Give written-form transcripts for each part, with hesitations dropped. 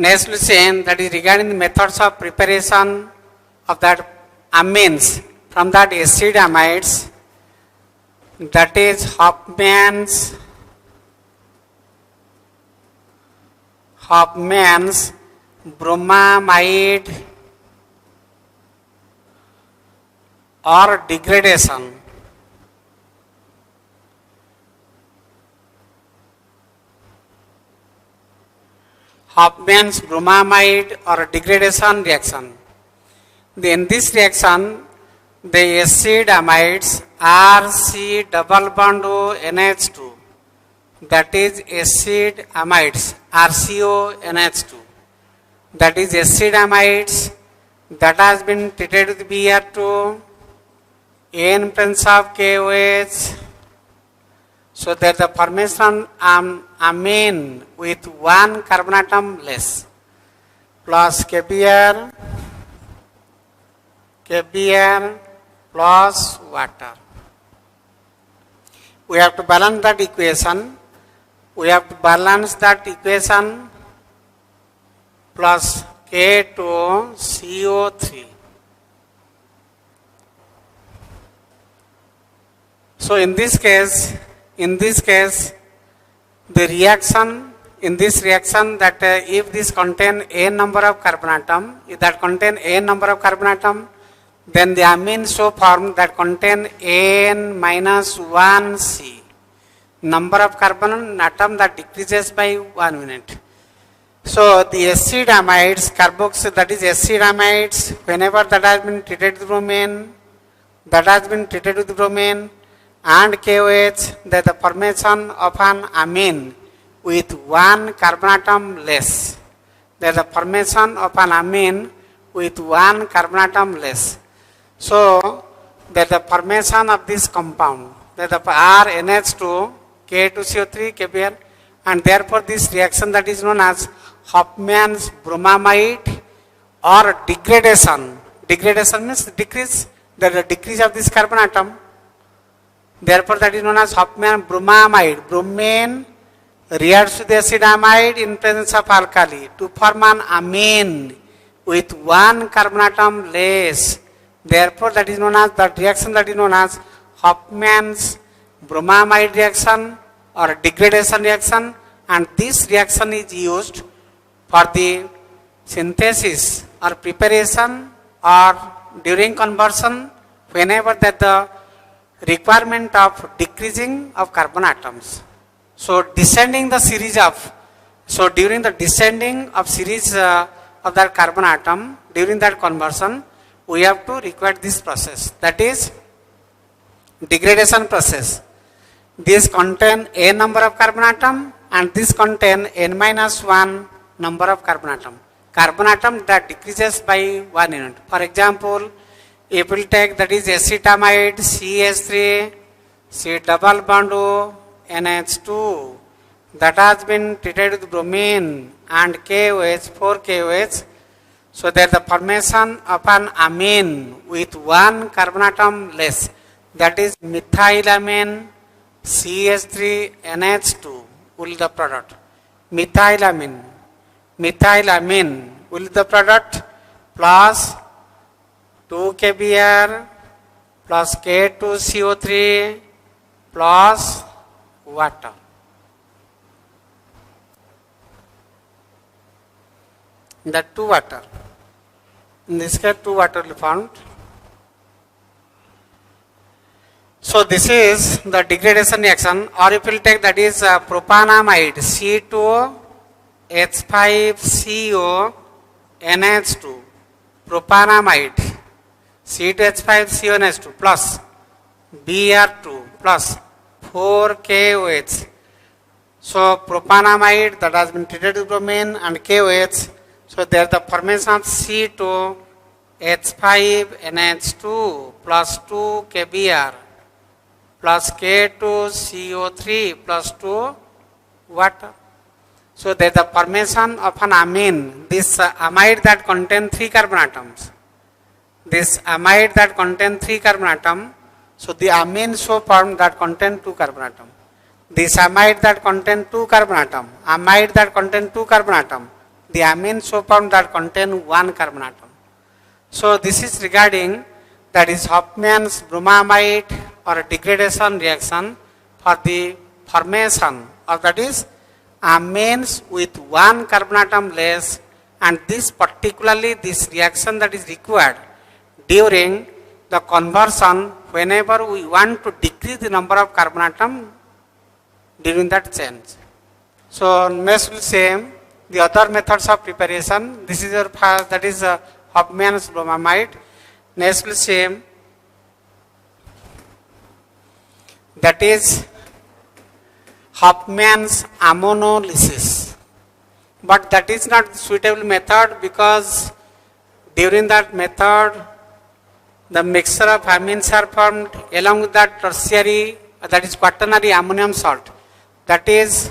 Next we say that is regarding the methods of preparation of that amines from that acid amides, that is Hofmann's bromamide or degradation. Hofmann's bromamide or degradation reaction. In this reaction, the acid amides RC double bond O NH2, that is acid amides RCO NH2, that is acid amides that has been treated with Br2 in presence of KOH. So that the formation amine with one carbon atom less plus KBr plus water. We have to balance that equation. Plus K2CO3. So in this case, the reaction, in this reaction that if this contain n number of carbon atom, then the amine so formed that contain n minus 1C, number of carbon atom that decreases by 1 unit. So the acid amides, carboxyl, that is acid amides, whenever that has been treated with bromine, and KOH, that the formation of an amine with one carbon atom less. So that the formation of this compound, that the RNH2, K2CO3, KBr, and therefore this reaction that is known as Hofmann's bromamide or degradation. Degradation means decrease, that the decrease of this carbon atom. Therefore that is known as Hofmann bromamide. Bromine reacts with the acid amide in presence of alkali to form an amine with one carbon atom less. Therefore that is known as, that reaction that is known as Hofmann's bromamide reaction or degradation reaction, and this reaction is used for the synthesis or preparation or during conversion whenever that the requirement of decreasing of carbon atoms. So during the descending of series of that carbon atom, during that conversion, we have to require this process, that is degradation process. This contain n number of carbon atom and this contain n minus 1 number of carbon atom. Carbon atom that decreases by 1 unit. For example, if we take that is acetamide CH3, C double bond O NH2, that has been treated with bromine and KOH, 4 KOH, so that the formation of an amine with one carbon atom less, that is methylamine CH3 NH2 will the product. Methylamine will the product plus 2 KBr plus K2CO3 plus water. The 2 water. In this case 2 water will be found. So this is the degradation reaction, or if you will take that is propanamide C2H5CO NH2, propanamide C2H5CO NH2 plus Br2 plus 4KOH. So propanamide that has been treated with bromine and KOH, so there the formation of C2H5NH2 plus 2 KBr plus K2CO3 plus 2 water. So there the formation of an amine, this amide that contain 3 carbon atoms. So the amine so formed that contain 2 carbon atom. This amide that contain 2 carbon atom, the amine so formed that contain one carbon atom. So this is regarding that is Hofmann's bromamide or degradation reaction for the formation of that is amines with one carbon atom less, and this particularly this reaction that is required during the conversion whenever we want to decrease the number of carbon atom during that change. So next will say the other methods of preparation. This is your first, that is Hofmann's bromamide. Next will say that is Hofmann's ammonolysis, but that is not suitable method because during that method the mixture of amines are formed along with that tertiary, that is quaternary ammonium salt, that is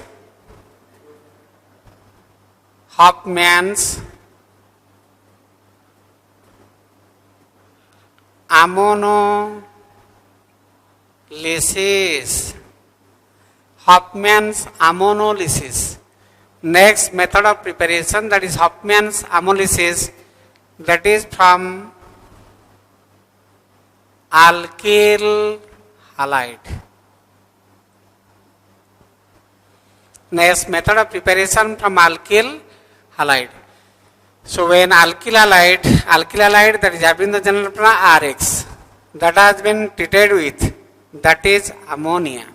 Hofmann's ammonolysis. Hofmann's ammonolysis. Next method of preparation, that is Hofmann's ammonolysis, that is from alkyl halide. Next method of preparation from alkyl halide. So when alkyl halide that is having the general formula Rx, that has been treated with, that is ammonia.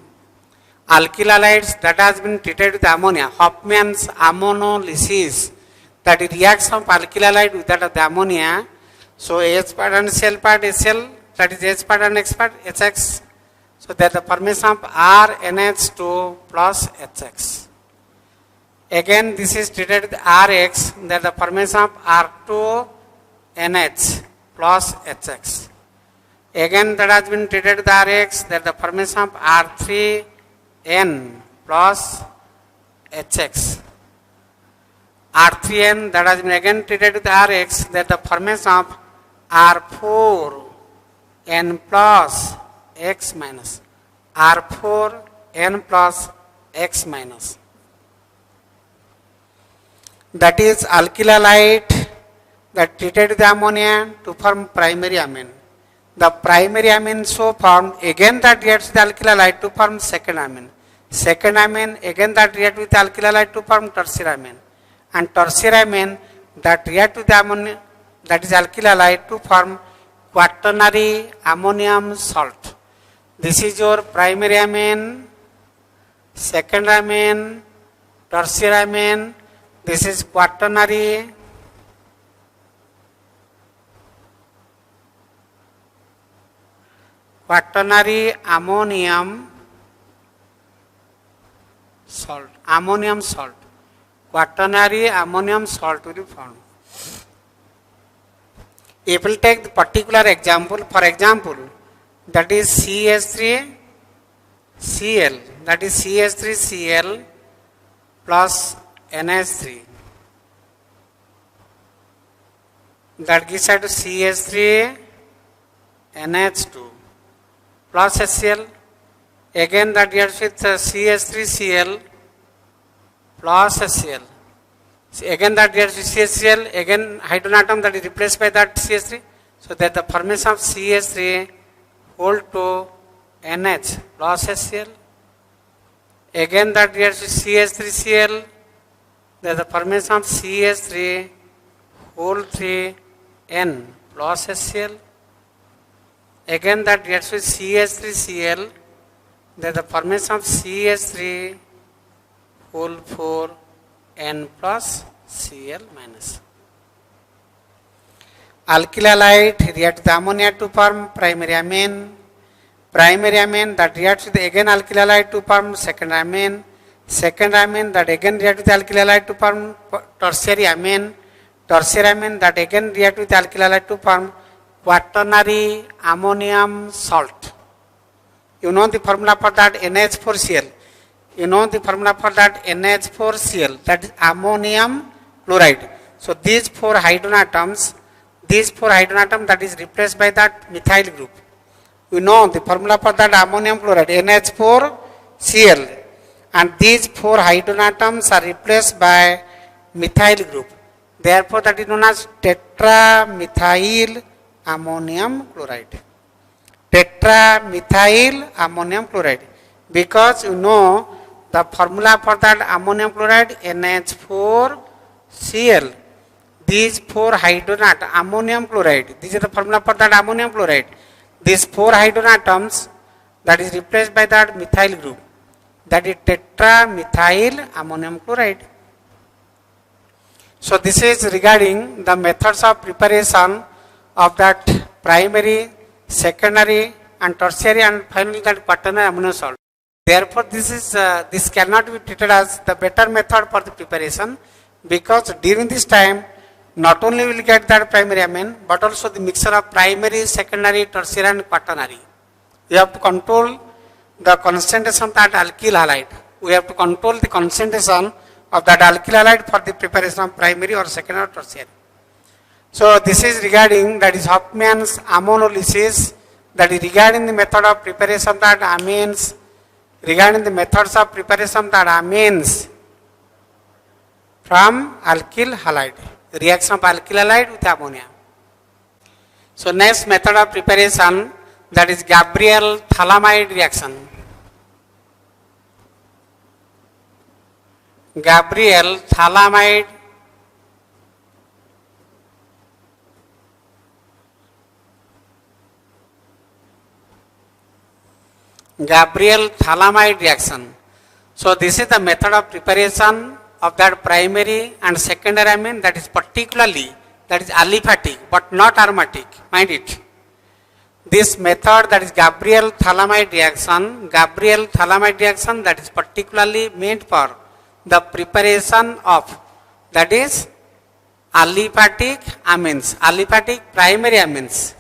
Alkyl halides that has been treated with ammonia. Hofmann's ammonolysis, that it reacts of alkyl halide with that of the ammonia. So H part and Cl part Cl, that is H part and X part HX. So that the formation of RNH2 plus HX. Again this is treated with Rx, that the formation of R2NH plus HX. Again that has been treated with Rx, that the formation of R3N plus HX. R3N that has been again treated with Rx, that the formation of R4N plus X minus. R4N plus X minus. That is alkyl halide that treated with ammonia to form primary amine. The primary amine so formed, again that reacts with alkyl halide to form second amine. Second amine again that reacts with alkyl halide to form tertiary amine. And tertiary amine that reacts with ammonia, that is alkyl halide, to form quaternary ammonium salt. This is your primary amine, second amine, tertiary amine. This is quaternary ammonium salt. Ammonium salt. Quaternary ammonium salt will be formed. If we will take the particular example, for example, that is CH3Cl, that is CH3Cl plus NH3, that gives us to CH3NH2 plus HCl, again that reacts with CH3Cl plus HCl, again that reacts with CHCl, again hydrogen atom that is replaced by that CH3, so that the formation of CH3 whole to NH plus HCl, again that reacts with CH3Cl, that the formation of CH3 whole 3 N plus HCl, again that reacts with CH3Cl, that the formation of CH3 whole 4 N plus Cl minus. Alkyl halide reacts with ammonia to form primary amine. Primary amine that reacts with again alkyl halide to form second amine. Second amine that again reacts with alkyl halide to form tertiary amine. Tertiary amine that again reacts with alkyl halide to form quaternary ammonium salt. You know the formula for that, NH4Cl. You know the formula for that, NH4Cl, that is ammonium chloride. So these four hydrogen atoms that is replaced by that methyl group. You know the formula for that ammonium chloride, NH4Cl, and these four hydrogen atoms are replaced by methyl group. Therefore, that is known as tetramethyl ammonium chloride. Tetramethyl ammonium chloride. Because you know the formula for that ammonium chloride NH4Cl. These 4 hydrogen atoms, ammonium chloride. This is the formula for that ammonium chloride. These 4 hydrogen atoms that is replaced by that methyl group. That is tetramethyl ammonium chloride. So this is regarding the methods of preparation of that primary, secondary, and tertiary, and finally that quaternary amino salt. Therefore, this cannot be treated as the better method for the preparation, because during this time not only will get that primary amine, but also the mixture of primary, secondary, tertiary, and quaternary. We have to control the concentration of that alkyl halide. We have to control the concentration of that alkyl halide for the preparation of primary or secondary or tertiary. So this is regarding, that is Huffman's ammonolysis, that is regarding the method of preparation of that amines, regarding the methods of preparation of that amines from alkyl halide, reaction of alkyl halide with ammonia. So next method of preparation, that is Gabriel phthalimide reaction. Gabriel phthalimide reaction. So this is the method of preparation of that primary and secondary amine, that is particularly, that is aliphatic but not aromatic, mind it. This method, that is Gabriel phthalimide reaction, that is particularly meant for the preparation of, that is aliphatic amines, aliphatic primary amines,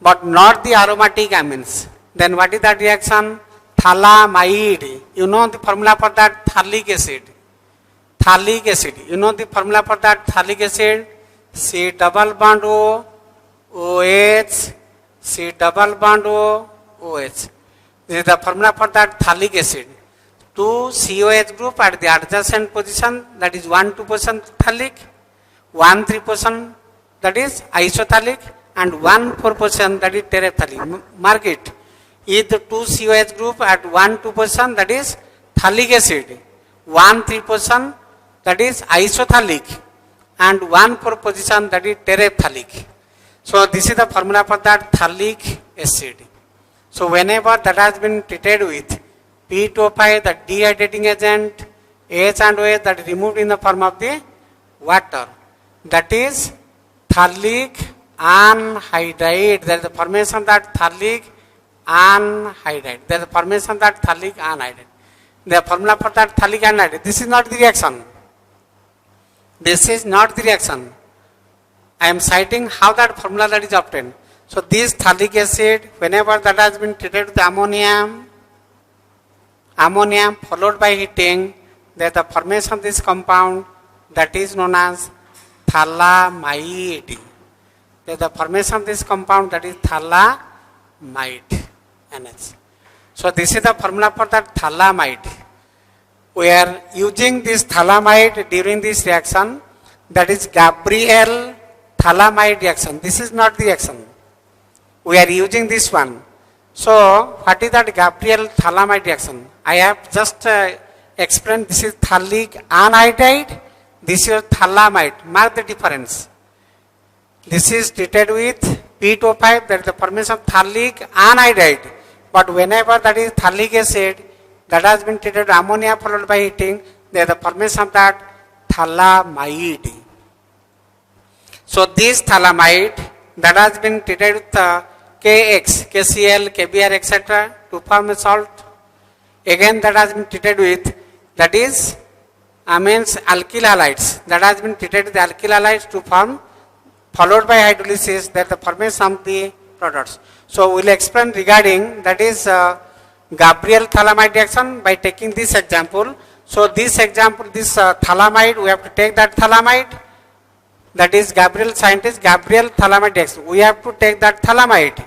but not the aromatic amines. Then what is that reaction? Phthalimide. You know the formula for that? Phthalic acid. Phthalic acid. You know the formula for that? Phthalic acid? C double bond O, OH, C double bond O, OH. This is the formula for that phthalic acid. 2 COH group at the adjacent position, that is 1,2% phthalic, 1,3% that is isophthalic, and 1,4% that is terephthalic. Mark it. If the 2 COH group at 1,2% that is phthalic acid, 1,3% that is isophthalic, and 1,4 position that is terephthalic. So this is the formula for that phthalic acid. So whenever that has been treated with P2O5, the dehydrating agent, H and OH, that is removed in the form of the water, that is phthalic anhydride. There is the formation of that phthalic anhydride. There is the formation of that phthalic anhydride. The formula for that phthalic anhydride. This is not the reaction. This is not the reaction. I am citing how that formula that is obtained. So this phthalic acid, whenever that has been treated with ammonium followed by heating, there is the formation of this compound that is known as phthalimide. There is the formation of this compound that is phthalimide. NH. So this is the formula for that phthalimide. We are using this phthalimide during this reaction, that is Gabriel phthalimide reaction. This is not the reaction. We are using this one. So what is that Gabriel phthalimide reaction? I have just explained. This is phthalic anhydride, this is phthalimide. Mark the difference. This is treated with P2O5, that is the formation of phthalic anhydride. But whenever that is phthalic acid that has been treated with ammonia followed by heating, there is the formation of that phthalimide. So this phthalimide that has been treated with KX, KCl, KBr, etc. to form a salt, again that has been treated with, that is amines alkyl halides, that has been treated with alkyl halides to form, followed by hydrolysis, that the formation of the products. So we will explain regarding, that is Gabriel phthalimide reaction by taking this example. So this example, this phthalimide, we have to take that phthalimide, that is Gabriel scientist, Gabriel phthalimide reaction. We have to take that phthalimide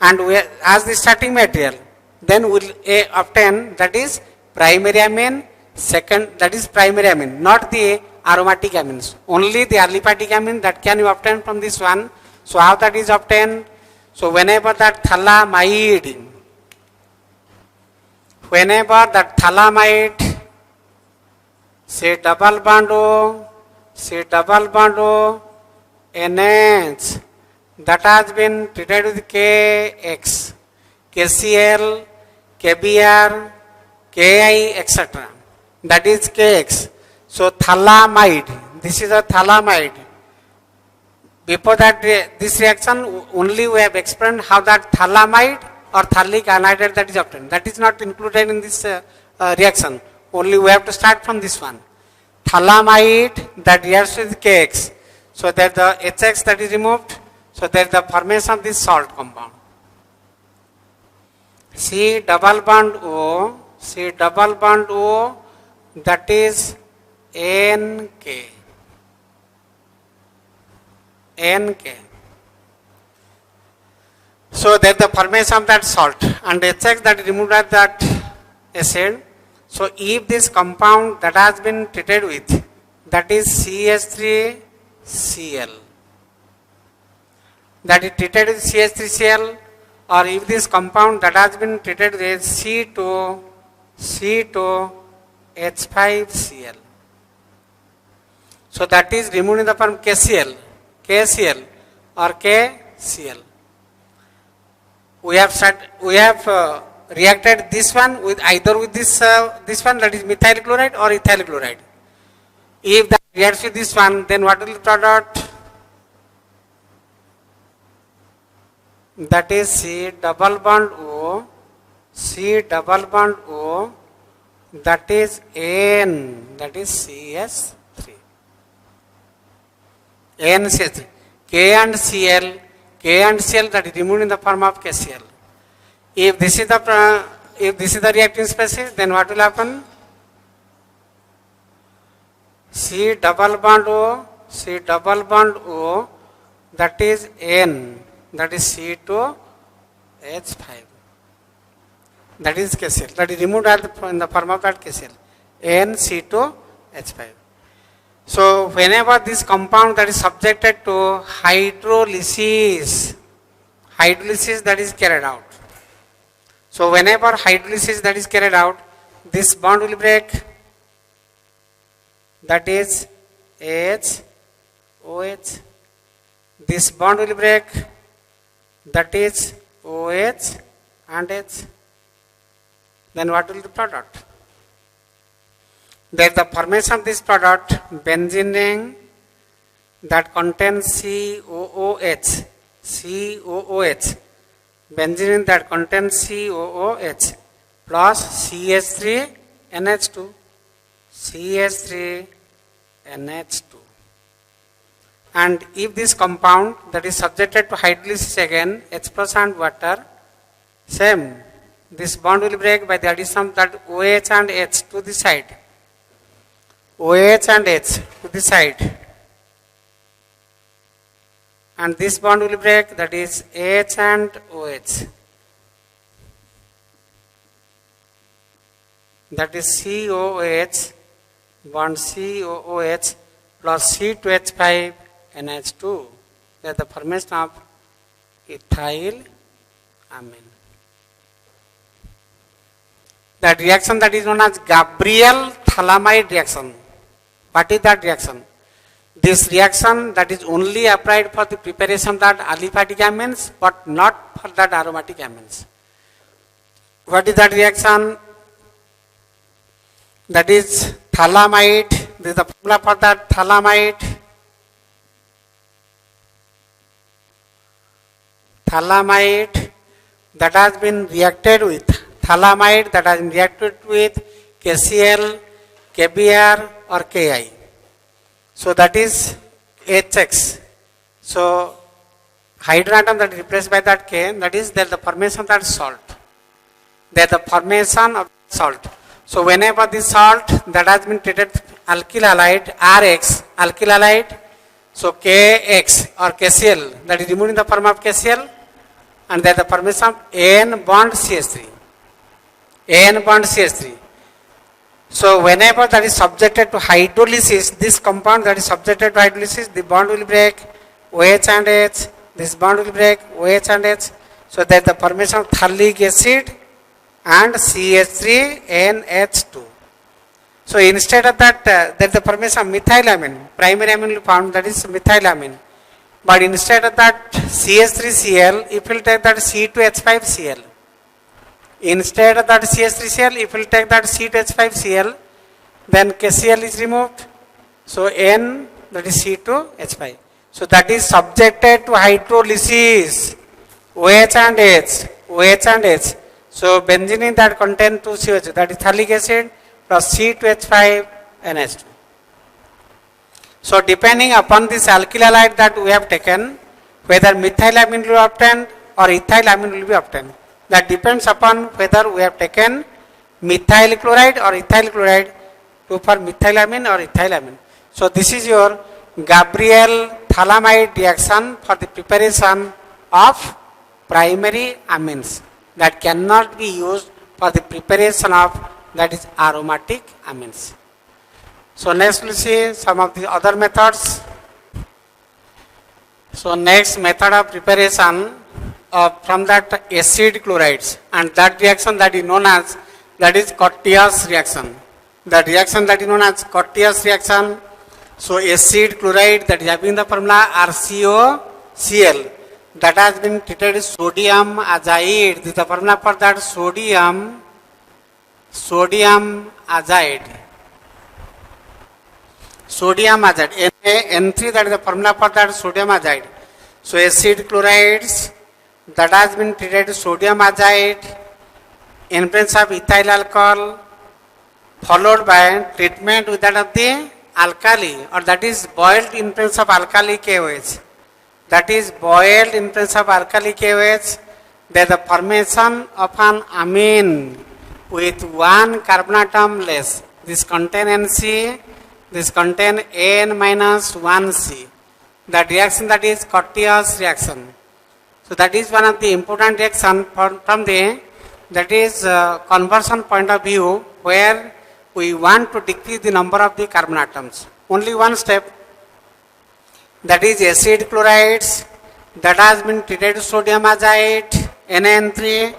and we as the starting material. Then we will obtain, that is primary amine, second, that is primary amine, not the aromatic amines. Only the aliphatic amine that can be obtained from this one. So how that is obtained? So whenever that phthalamide, say double bond O, NH that has been treated with KX, KCl, KBr, KI, etc. That is KX. So phthalamide, this is a phthalamide. Before that, this reaction, only we have explained how that phthalamide or phthalic anhydride that is obtained. That is not included in this reaction. Only we have to start from this one. Phthalamide that reacts with KX. So that the HX that is removed. So there is the formation of this salt compound. C double bond O, that is NK. So there is the formation of that salt and HX that is removed at that acid. So if this compound that has been treated with, that is CH3Cl, that is treated with CH3Cl, or if this compound that has been treated with C2H5Cl, so that is removed in the form KCl or KCl. We have reacted this one with either with this one, that is methyl chloride or ethyl chloride. If that reacts with this one, then what will be the product? That is C double bond O, that is N, that is CH3. NCH3. K and Cl that is removed in the form of KCl. If this is the reacting species, then what will happen? C double bond O, that is N, that is C2H5. That is KCl. That is removed in the form of that KCl. NC2H5. So whenever this compound that is subjected to hydrolysis that is carried out. So whenever hydrolysis that is carried out, this bond will break. That is OH. This bond will break. That is OH and H. Then what will be the product? There is the formation of this product, benzene ring that contains COOH. Benzene ring that contains COOH plus CH3NH2. And if this compound that is subjected to hydrolysis again, H plus and water, same, this bond will break by the addition of that OH and H to the side. OH and H to the side. And this bond will break, that is H and OH. That is COOH, bond COOH plus C2H5 NH2. That is the formation of ethyl amine. That reaction that is known as Gabriel-phthalamide reaction. What is that reaction? This reaction that is only applied for the preparation of that aliphatic amines, but not for that aromatic amines. What is that reaction? That is phthalamide. This is the formula for that phthalamide. Phthalamide that has been reacted with. Phthalamide that has been reacted with KCl, KBr or Ki. So that is HX. So hydrogen atom that is replaced by that K, that is there the formation of that salt. There the formation of salt. So whenever this salt that has been treated alkyl halide RX, alkyl halide, so KX or KCl that is removed in the form of KCl, and there the formation of N bond CH3. N bond CH3. So whenever that is subjected to hydrolysis, this compound that is subjected to hydrolysis, the bond will break OH and H, this bond will break OH and H. So that the formation of thallic acid and CH3NH2. So instead of that, there is the formation of methylamine, primary amine will be found, that is methylamine. But instead of that CH3Cl, if you will take that C2H5Cl. Instead of that CH3Cl, if you will take that C2H5Cl, then KCl is removed. So N, that is C2H5. So that is subjected to hydrolysis, OH and H, OH and H. So benzene that contain 2CH, that is thallic acid plus C2H5NH2. So depending upon this alkyl halide that we have taken, whether methylamine will be obtained or ethylamine will be obtained. That depends upon whether we have taken methyl chloride or ethyl chloride for methylamine or ethylamine. So this is your Gabriel phthalimide reaction for the preparation of primary amines that cannot be used for the preparation of, that is, aromatic amines. So next we will see some of the other methods. So next method of preparation from that acid chlorides, and that reaction that is known as, that is Curtius reaction. The reaction that is known as Curtius reaction. So acid chloride that is having the formula RCOCl, that has been treated with sodium azide. This is the formula for that sodium azide. Sodium azide, N3, that is the formula for that sodium azide. So acid chlorides that has been treated with sodium azide in presence of ethyl alcohol, followed by treatment with that of the alkali, or that is boiled in presence of alkali KOH. That is boiled in presence of alkali KOH. There is the formation of an amine with one carbon atom less. This contain NC, this contain N minus 1C. That reaction, that is Curtius reaction. So that is one of the important reaction from the, that is conversion point of view, where we want to decrease the number of the carbon atoms. Only one step, that is acid chlorides that has been treated with sodium azide NaN3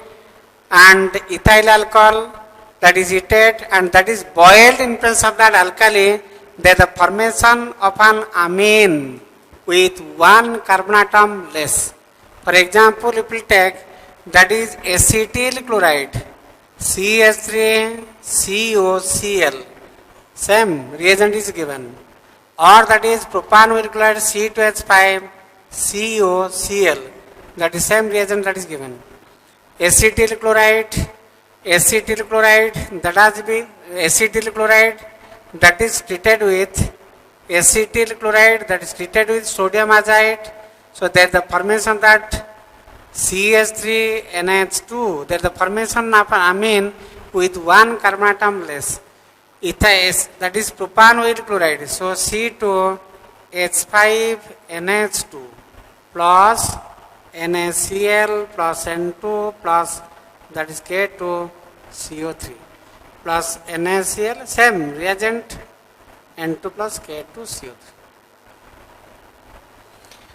and ethyl alcohol that is heated and that is boiled in presence of that alkali. There is the formation of an amine with one carbon atom less. For example, if we take, that is acetyl chloride CH3COCl, same reagent is given, or that is propanoyl chloride C2H5COCl, that is same reagent that is given. Acetyl chloride that has been acetyl chloride that is treated with acetyl chloride that is treated with sodium azide. So there is the formation that CH3NH2, there is the formation of an amine with one carbon atom less. That is propanoyl chloride. So C2H5NH2 plus NaCl plus N2 plus, that is K2CO3 plus NaCl, same reagent, N2 plus K2CO3.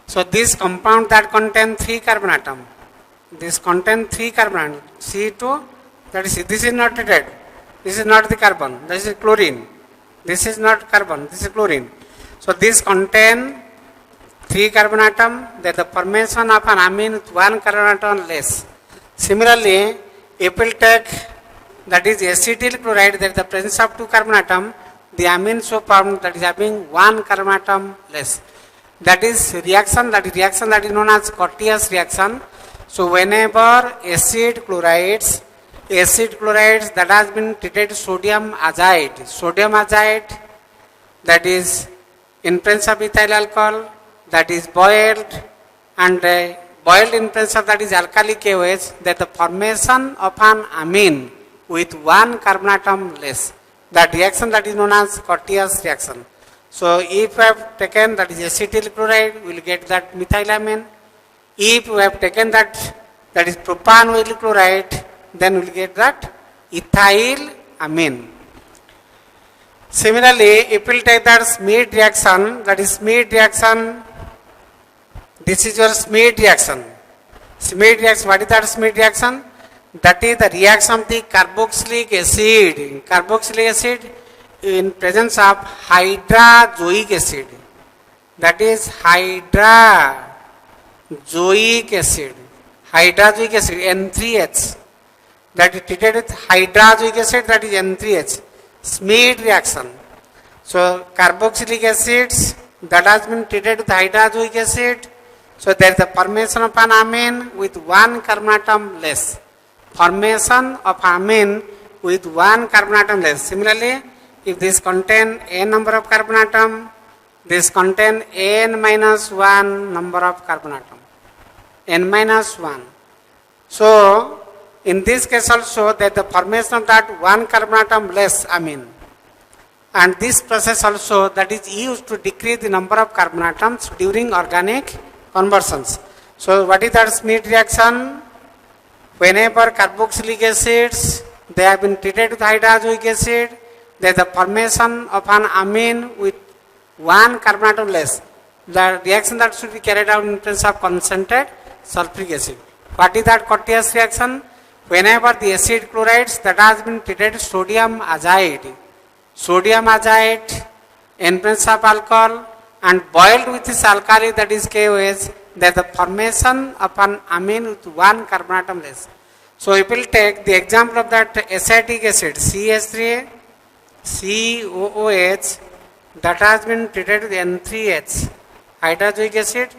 So this compound that contain 3 carbon atom, this contain 3 carbon atom, C2, that is, this is not treated, this is not the carbon, this is chlorine, this is not carbon, this is chlorine. So this contain 3 carbon atom, there is the formation of an amine with 1 carbon atom less. Similarly, if we take, that is acetyl chloride, there is the presence of 2 carbon atom, the amine so formed that is having 1 carbon atom less. That is reaction that is known as Curtius reaction. So whenever acid chlorides that has been treated sodium azide, that is in presence of ethyl alcohol, that is boiled and boiled in presence of, that is alkali KOH, that the formation of an amine with 1 carbon atom less. That reaction that is known as Curtius reaction. So if we have taken, that is acetyl chloride, we will get that methylamine. If we have taken that is propanoyl chloride, then we will get that ethyl amine. Similarly, if we take that Schmidt reaction, that is Schmidt reaction, this is your Schmidt reaction. Schmidt reaction, what is that Schmidt reaction? That is the reaction of the carboxylic acid in presence of hydrazoic acid. That is hydrazoic acid N3H. That is treated with hydrazoic acid, that is N3H. Schmidt reaction. So carboxylic acids that has been treated with hydrazoic acid. So there is the formation of an amine with one carbon atom less. Formation of amine with one carbon atom less. Similarly, if this contain n number of carbon atom, this contain n minus 1 number of carbon atom. N minus 1. So in this case also that the formation of that one carbon atom less amine. And this process also that is used to decrease the number of carbon atoms during organic conversions. So what is that Schmidt reaction? Whenever carboxylic acids they have been treated with hydrazoic acid, there is the formation of an amine with one carbon atom less. The reaction that should be carried out in presence of concentrated sulfuric acid. What is that Curtius reaction? Whenever the acid chlorides that has been treated with sodium azide in presence of alcohol and boiled with this alkali, that is KOH, there is the formation of an amine with one carbon atom less. So if we will take the example of that acetic acid CH3 COOH that has been treated with N3H hydrazoic acid,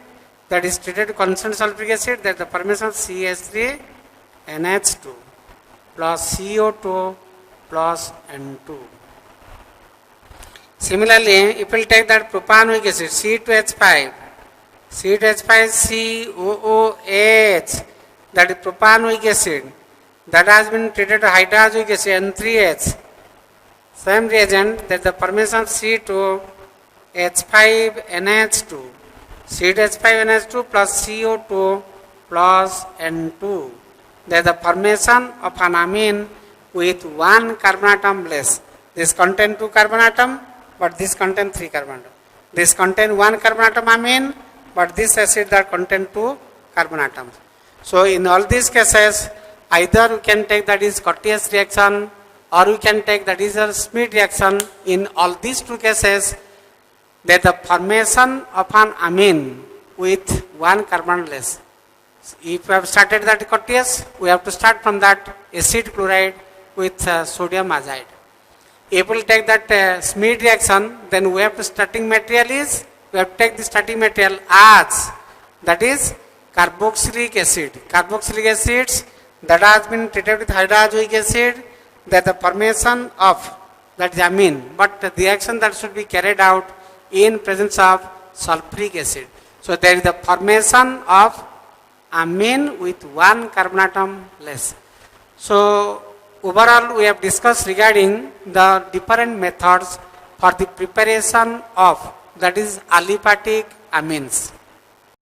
that is treated with concentrated sulfuric acid, that is the formation of CH3 NH2 plus CO2 plus N2. Similarly, if we will take that propanoic acid C2H5 COOH, that is propanoic acid that has been treated with hydrazoic acid N3H, same reagent, that is the formation of C2H5NH2 C2H5NH2 plus CO2 plus N2. There is the formation of an amine with one carbon atom less. This contain 2 carbon atom, but this contain 3 carbon atom. This contain 1 carbon atom amine, but this acid that contain 2 carbon atoms. So in all these cases, either we can take that is Curtius reaction or we can take that is a Schmidt reaction. In all these two cases, there is the formation of an amine with one carbon less. If we have started that Curtius, we have to start from that acid chloride with sodium azide. If we will take that Schmidt reaction, then we have to starting material is, we have to take the starting material as, that is carboxylic acid. Carboxylic acids that has been treated with hydrazoic acid, that the formation of that is amine, but the reaction that should be carried out in presence of sulfuric acid. So there is the formation of amine with one carbon atom less. So overall we have discussed regarding the different methods for the preparation of that is aliphatic amines.